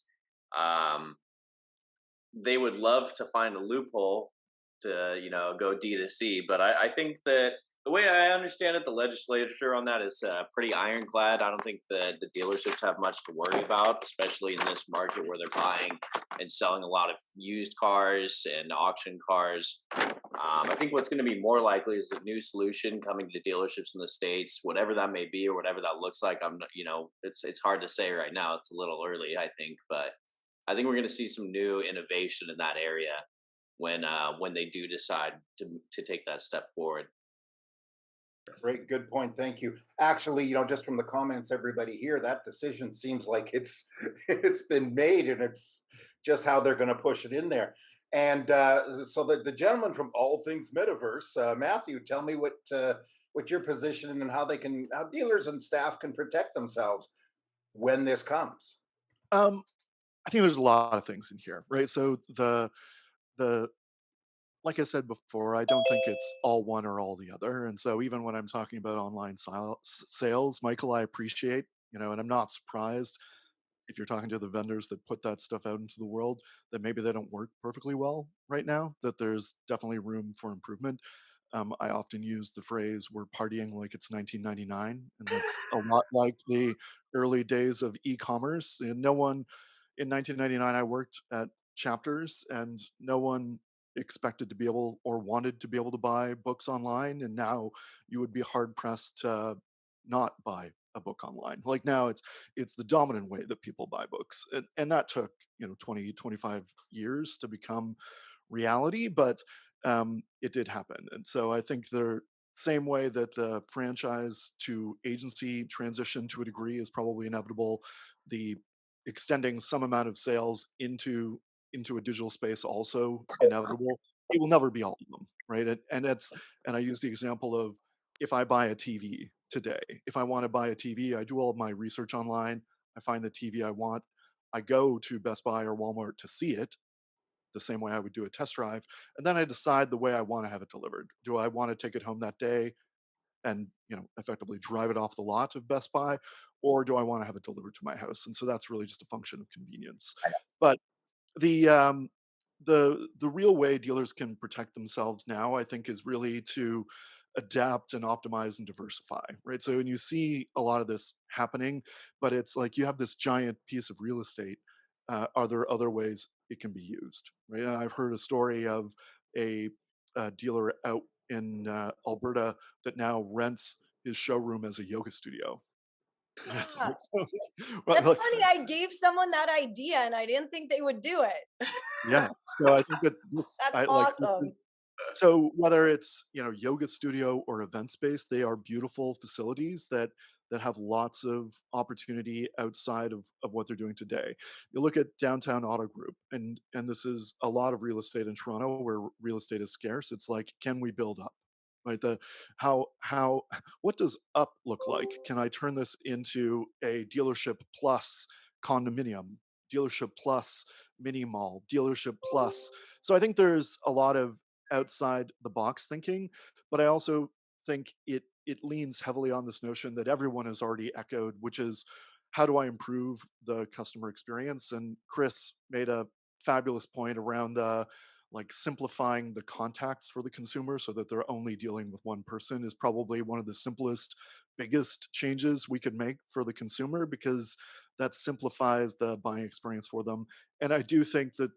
They would love to find a loophole to go D2C, but I think that the way I understand it, the legislature on that is pretty ironclad. I don't think that the dealerships have much to worry about, especially in this market where they're buying and selling a lot of used cars and auction cars. I think what's going to be more likely is a new solution coming to dealerships in the States, whatever that may be or whatever that looks like. It's hard to say right now. It's a little early, I think, but I think we're going to see some new innovation in that area when they do decide to take that step forward. Great, good point. Thank you. Actually, just from the comments, everybody here, that decision seems like it's been made, and it's just how they're going to push it in there. And so the gentleman from All Things Metaverse, Matthew, tell me what your position and how dealers and staff can protect themselves when this comes. I think there's a lot of things in here, right? So the like I said before, I don't think it's all one or all the other. And so even when I'm talking about online sales, Michael, I appreciate And I'm not surprised if you're talking to the vendors that put that stuff out into the world, that maybe they don't work perfectly well right now, that there's definitely room for improvement. I often use the phrase, we're partying like it's 1999. And that's a lot like the early days of e-commerce. And no one, in 1999, I worked at Chapters, and no one expected to be able or wanted to be able to buy books online. And now you would be hard pressed to not buy a book online. Like now it's the dominant way that people buy books. And that took, 20, 25 years to become reality, but it did happen. And so I think the same way that the franchise to agency transition to a degree is probably inevitable, the extending some amount of sales into a digital space also inevitable. It will never be all of them, right? And I use the example of, if I buy a TV today, if I want to buy a TV, I do all of my research online. I find the TV I want. I go to Best Buy or Walmart to see it, the same way I would do a test drive. And then I decide the way I want to have it delivered. Do I want to take it home that day and, effectively drive it off the lot of Best Buy, or do I want to have it delivered to my house? And so that's really just a function of convenience. But the the real way dealers can protect themselves now, I think, is really to adapt and optimize and diversify, right? So when you see a lot of this happening, but it's like you have this giant piece of real estate. Are there other ways it can be used? Right? And I've heard a story of a dealer out in Alberta that now rents his showroom as a yoga studio. It's Ah, like, well, that's like, funny. I gave someone that idea and I didn't think they would do it. yeah. So I think that That's this awesome. is, so whether it's, yoga studio or event space, they are beautiful facilities that have lots of opportunity outside of what they're doing today. You look at downtown Auto Group, and this is a lot of real estate in Toronto where real estate is scarce. It's like, can we build up? Right? The how what does up look like? Can I turn this into a dealership plus condominium, dealership plus mini mall, dealership plus? So I think there's a lot of outside the box thinking, but I also think it leans heavily on this notion that everyone has already echoed, which is, how do I improve the customer experience? And Chris made a fabulous point around like simplifying the contacts for the consumer so that they're only dealing with one person is probably one of the simplest, biggest changes we could make for the consumer, because that simplifies the buying experience for them. And I do think that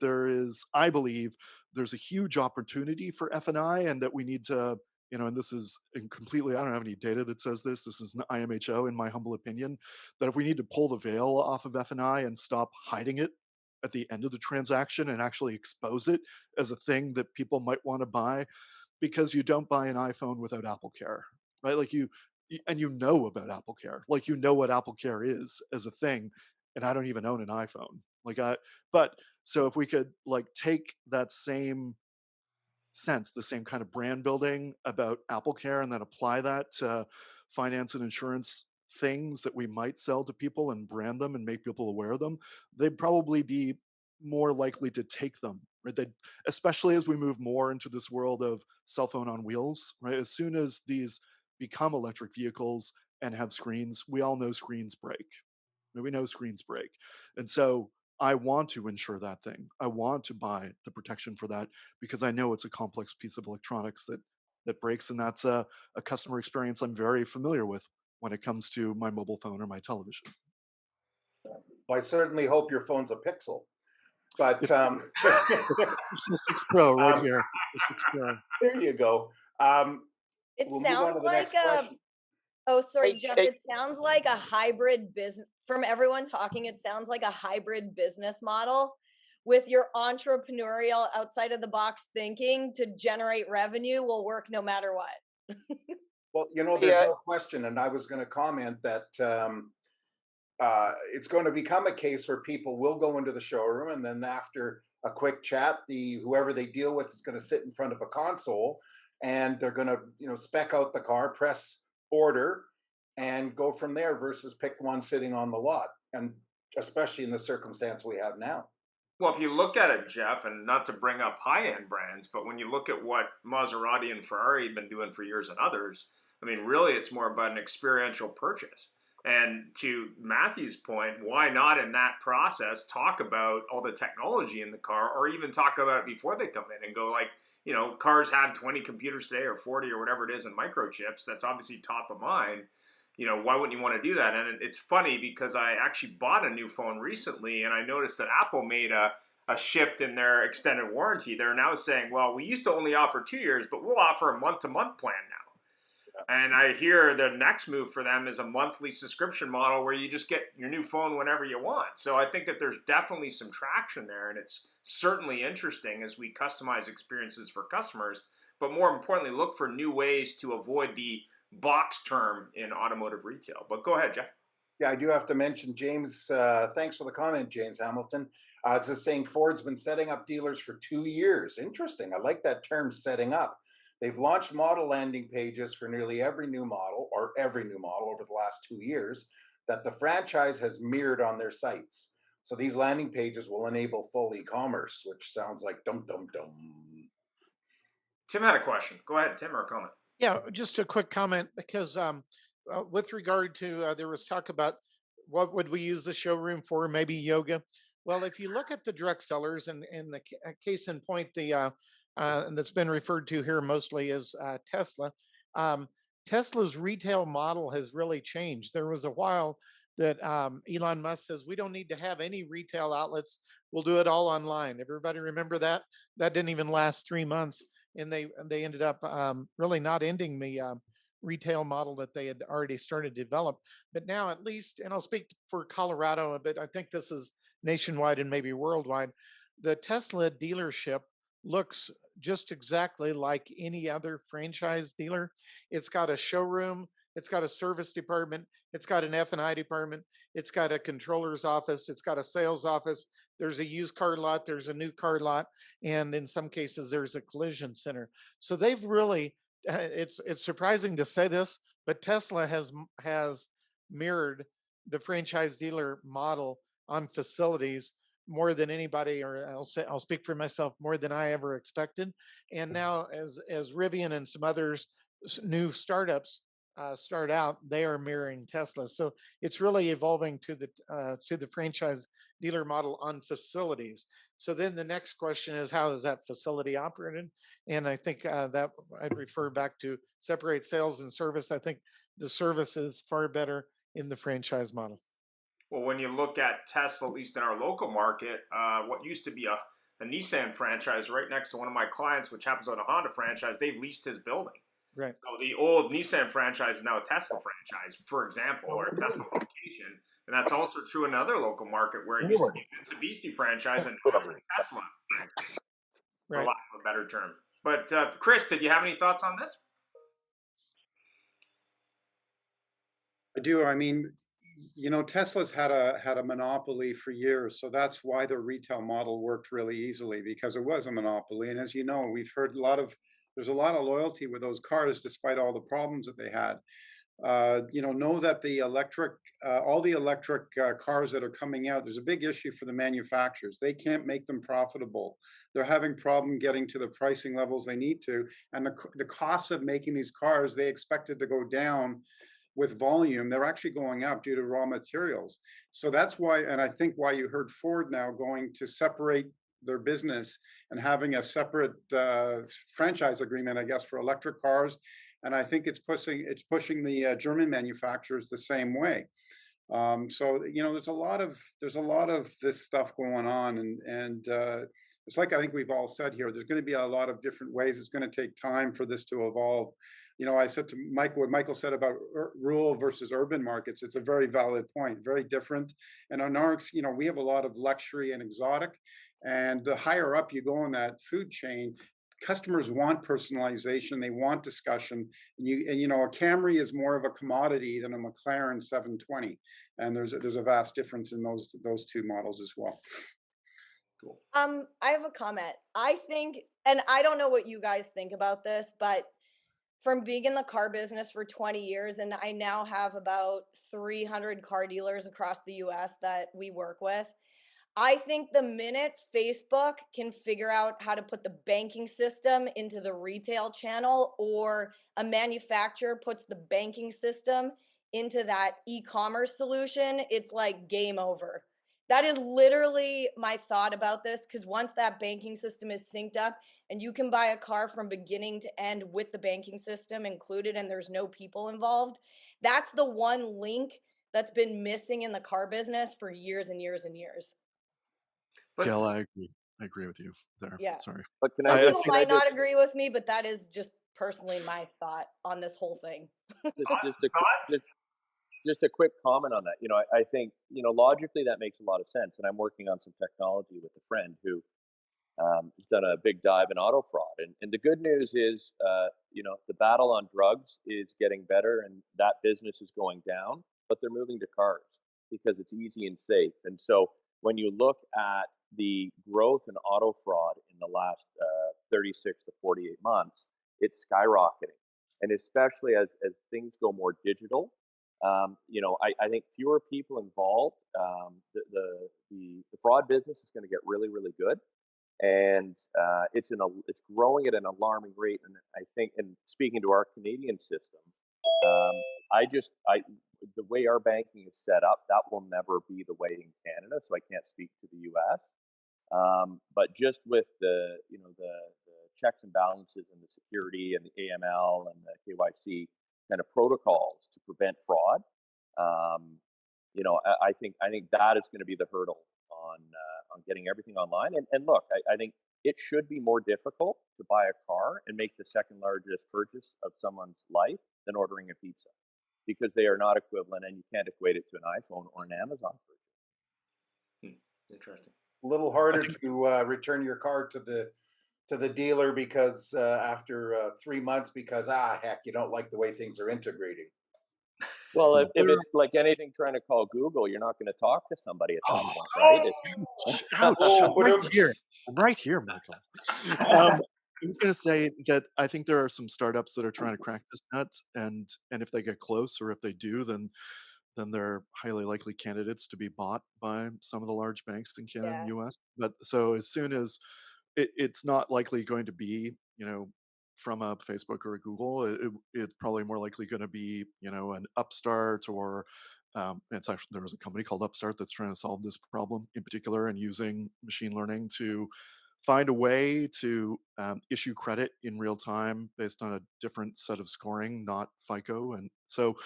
I believe there's a huge opportunity for F&I, and that we need to, and this is completely, I don't have any data that says this. This is an IMHO, in my humble opinion, that if we need to pull the veil off of F&I and stop hiding it at the end of the transaction and actually expose it as a thing that people might want to buy, because you don't buy an iPhone without Apple Care, right? Like and you know about Apple Care, like what Apple Care is as a thing, and I don't even own an iPhone. But so if we could like take that same sense, the same kind of brand building about Apple Care, and then apply that to finance and insurance things that we might sell to people and brand them and make people aware of them, they'd probably be more likely to take them, right? Especially as we move more into this world of cell phone on wheels, right? As soon as these become electric vehicles and have screens, we all know screens break. We know screens break. And so I want to insure that thing. I want to buy the protection for that, because I know it's a complex piece of electronics that breaks, and that's a customer experience I'm very familiar with when it comes to my mobile phone or my television. Well, I certainly hope your phone's a Pixel, but Pixel 6 Pro right um, here. The 6 Pro. there you go. It We'll move on sounds to the like next a, question. oh, sorry, Hey, Jeff. hey, It sounds like a hybrid business. From everyone talking, it sounds like a hybrid business model with your entrepreneurial, outside of the box thinking to generate revenue will work no matter what. Well, there's yeah, no question, and I was going to comment that it's going to become a case where people will go into the showroom, and then after a quick chat, whoever they deal with is going to sit in front of a console, and they're going to spec out the car, press order, and go from there, versus pick one sitting on the lot, and especially in the circumstance we have now. Well, if you look at it, Jeff, and not to bring up high-end brands, but when you look at what Maserati and Ferrari have been doing for years and others, I mean, really, it's more about an experiential purchase. And to Matthew's point, why not in that process talk about all the technology in the car, or even talk about it before they come in and go like, you know, cars have 20 computers today or 40 or whatever it is in microchips. That's obviously top of mind. You know, why wouldn't you want to do that? And it's funny because I actually bought a new phone recently, and I noticed that Apple made a shift in their extended warranty. They're now saying, well, we used to only offer 2 years, but we'll offer a month-to-month plan now. And I hear the next move for them is a monthly subscription model where you just get your new phone whenever you want. So I think that there's definitely some traction there, and it's certainly interesting as we customize experiences for customers, but more importantly, look for new ways to avoid the box term in automotive retail. But go ahead, Jeff. Yeah, I do have to mention, James, thanks for the comment, James Hamilton. It's just saying Ford's been setting up dealers for 2 years. Interesting. I like that term, setting up. They've launched model landing pages for nearly every new model over the last 2 years that the franchise has mirrored on their sites. So these landing pages will enable full e-commerce, which sounds like dum dum dum. Tim had a question. Go ahead, Tim, or a comment. Yeah, just a quick comment because with regard to there was talk about what would we use the showroom for, maybe yoga. Well, if you look at the direct sellers and the case in point, and that's been referred to here mostly as Tesla. Tesla's retail model has really changed. There was a while that Elon Musk says we don't need to have any retail outlets. We'll do it all online. Everybody remember that? That didn't even last 3 months, and they ended up really not ending the retail model that they had already started to develop. But now, at least, and I'll speak for Colorado a bit. I think this is nationwide and maybe worldwide. The Tesla dealership looks just exactly like any other franchise dealer. It's got a showroom, it's got a service department, it's got an F&I department, it's got a controller's office, it's got a sales office, there's a used car lot, there's a new car lot, and in some cases there's a collision center. So they've really it's surprising to say this, but Tesla has mirrored the franchise dealer model on facilities more than anybody, or I'll speak for myself, more than I ever expected. And now, as Rivian and some others new startups start out, they are mirroring Tesla. So it's really evolving to the franchise dealer model on facilities. So then the next question is, how is that facility operated? And I think that I'd refer back to separate sales and service. I think the service is far better in the franchise model. Well, when you look at Tesla, at least in our local market, what used to be a Nissan franchise right next to one of my clients, which happens on a Honda franchise, they've leased his building. Right. So the old Nissan franchise is now a Tesla franchise, for example, or a Tesla location. And that's also true in another local market where it used to be a Mitsubishi franchise and now it's a Tesla franchise, for lack of a better term. But Chris, did you have any thoughts on this? I do. I mean, you know, Tesla's had a monopoly for years, so that's why the retail model worked really easily, because it was a monopoly. And as you know, we've heard there's a lot of loyalty with those cars, despite all the problems that they had. You know that the all the electric cars that are coming out, there's a big issue for the manufacturers. They can't make them profitable. They're having problem getting to the pricing levels they need to, and the cost of making these cars, they expected to go down with volume. They're actually going up due to raw materials. So that's why, and I think why you heard Ford now going to separate their business and having a separate franchise agreement, I guess, for electric cars. And I think it's pushing the German manufacturers the same way. So you know, there's a lot of this stuff going on, and it's like I think we've all said here. There's going to be a lot of different ways. It's going to take time for this to evolve. You know, I said to Michael, what Michael said about rural versus urban markets, it's a very valid point, very different. And on our, you know, we have a lot of luxury and exotic, and the higher up you go in that food chain, customers want personalization, they want discussion, and you know, a Camry is more of a commodity than a McLaren 720, and there's a vast difference in those two models as well. Cool. I have a comment. I think, and I don't know what you guys think about this, but from being in the car business for 20 years, and I now have about 300 car dealers across the US that we work with, I think the minute Facebook can figure out how to put the banking system into the retail channel, or a manufacturer puts the banking system into that e-commerce solution, it's like game over. That is literally my thought about this, because once that banking system is synced up and you can buy a car from beginning to end with the banking system included and there's no people involved, that's the one link that's been missing in the car business for years and years and years. But Gail, I agree. I agree with you there. Yeah. Sorry. But can Some I people just can I might not just agree with me, but that is just personally my thought on this whole thing. just a thoughts? just a quick comment on that. I think logically that makes a lot of sense, and I'm working on some technology with a friend who has done a big dive in auto fraud. And the good news is, the battle on drugs is getting better and that business is going down, but they're moving to cars because it's easy and safe. And so when you look at the growth in auto fraud in the last 36 to 48 months, it's skyrocketing. And especially as things go more digital, I think fewer people involved. The fraud business is going to get really, really good, and it's growing at an alarming rate. And I think, and speaking to our Canadian system, I the way our banking is set up, that will never be the way in Canada. So I can't speak to the U.S. But just with the checks and balances and the security and the AML and the KYC kind of protocols to prevent fraud, I think that is going to be the hurdle on getting everything online. And look, I think it should be more difficult to buy a car and make the second largest purchase of someone's life than ordering a pizza, because they are not equivalent, and you can't equate it to an iPhone or an Amazon purchase. Interesting. A little harder to return your car to the dealer because after 3 months, because heck, you don't like the way things are integrating. Well, if it's like anything trying to call Google, you're not going to talk to somebody at that point, right? Ouch! Oh, I'm right here, Michael. I was going to say that I think there are some startups that are trying to crack this nut, and if they get close, or if they do, then they're highly likely candidates to be bought by some of the large banks in Canada and Yeah. US. But so as soon as it's not likely going to be, from a Facebook or a Google. It's probably more likely going to be, an upstart, or it's actually, there was a company called Upstart that's trying to solve this problem in particular, and using machine learning to find a way to issue credit in real time based on a different set of scoring, not FICO. And so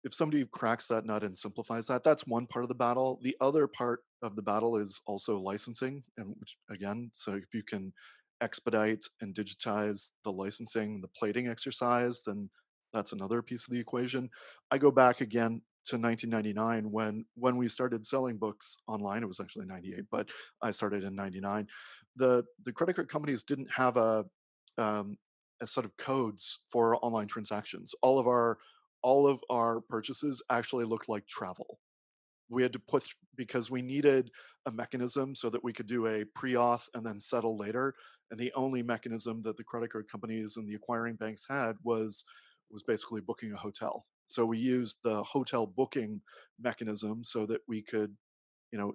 if somebody cracks that nut and simplifies that, that's one part of the battle. The other part of the battle is also licensing, and which again, so if you can expedite and digitize the licensing, the plating exercise, then that's another piece of the equation. I go back again to 1999 when we started selling books online. It was actually 98, but I started in 99. The credit card companies didn't have a set of codes for online transactions. All of our purchases actually looked like travel. We had to put, because we needed a mechanism so that we could do a pre-auth and then settle later. And the only mechanism that the credit card companies and the acquiring banks had was basically booking a hotel. So we used the hotel booking mechanism so that we could,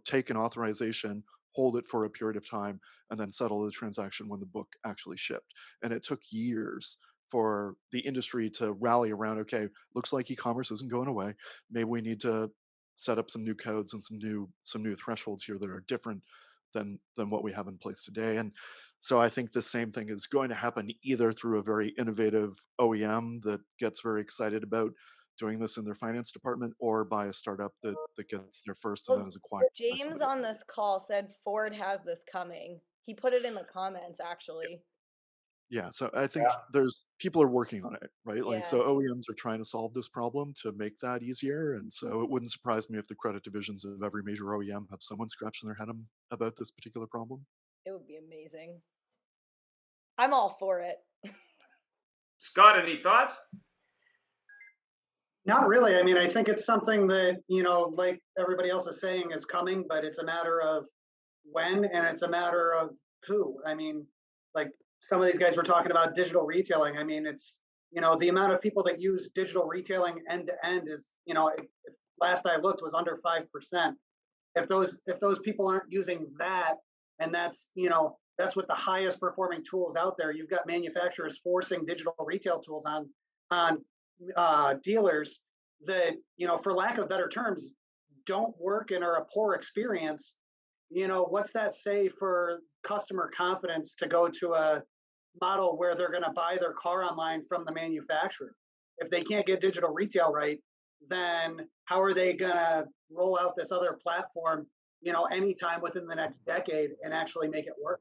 take an authorization, hold it for a period of time, and then settle the transaction when the book actually shipped. And it took years for the industry to rally around, okay, looks like e-commerce isn't going away. Maybe we need to set up some new codes and some new thresholds here that are different than what we have in place today. And so I think the same thing is going to happen, either through a very innovative OEM that gets very excited about doing this in their finance department, or by a startup that gets there first and then Well, is acquired by James somebody on else. this call said Ford has this coming. He put it in the comments, actually. Yeah, so I think Yeah. there's people are working on it, right? Like, Yeah. so OEMs are trying to solve this problem to make that easier. And so it wouldn't surprise me if the credit divisions of every major OEM have someone scratching their head about this particular problem. It would be amazing. I'm all for it. Scott, any thoughts? Not really. I mean, I think it's something that, like everybody else is saying, is coming, but it's a matter of when, and it's a matter of who. I mean, like some of these guys were talking about digital retailing. I mean, it's, the amount of people that use digital retailing end to end is, last I looked, was under 5%. If those people aren't using that, and that's with the highest performing tools out there, you've got manufacturers forcing digital retail tools on dealers. that, for lack of better terms, don't work and are a poor experience, what's that say for customer confidence to go to a model where they're going to buy their car online from the manufacturer? If they can't get digital retail right, then how are they going to roll out this other platform, anytime within the next decade and actually make it work?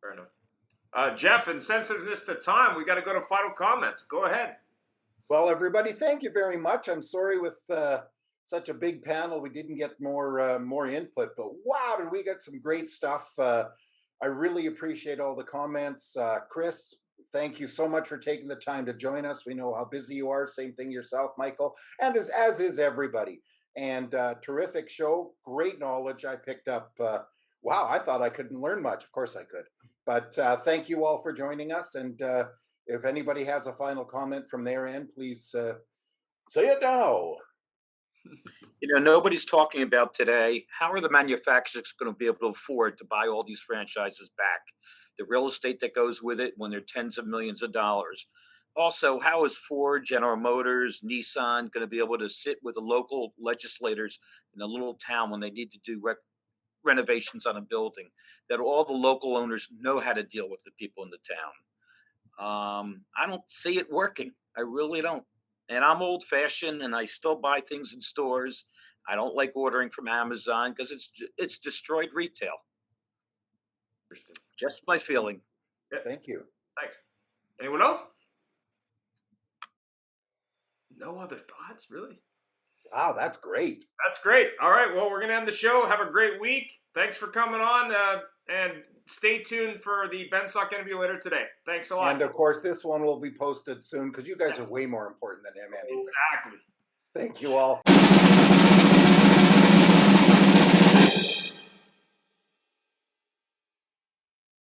Fair enough. Jeff, in sensitiveness to time, we got to go to final comments. Go ahead. Well, everybody, thank you very much. I'm sorry with such a big panel we didn't get more input, but wow, did we get some great stuff. I really appreciate all the comments. Chris, thank you so much for taking the time to join us. We know how busy you are. Same thing yourself, Michael, and as is everybody. And terrific show, great knowledge I picked up. Wow, I thought I couldn't learn much. Of course I could. But thank you all for joining us. And if anybody has a final comment from their end, please say it now. Nobody's talking about today, how are the manufacturers going to be able to afford to buy all these franchises back? The real estate that goes with it when they're tens of millions of dollars. Also, how is Ford, General Motors, Nissan going to be able to sit with the local legislators in a little town when they need to do renovations on a building, that all the local owners know how to deal with the people in the town? I don't see it working. I really don't. And I'm old fashioned and I still buy things in stores. I don't like ordering from Amazon because it's destroyed retail. Just my feeling. Yeah, thank you. Thanks. Anyone else? No other thoughts, really? Wow, that's great. That's great. All right, well, we're going to end the show. Have a great week. Thanks for coming on, and stay tuned for the Benstock interview later today. Thanks a lot. And of course, this one will be posted soon because you guys are way more important than him. Exactly. Thank you all.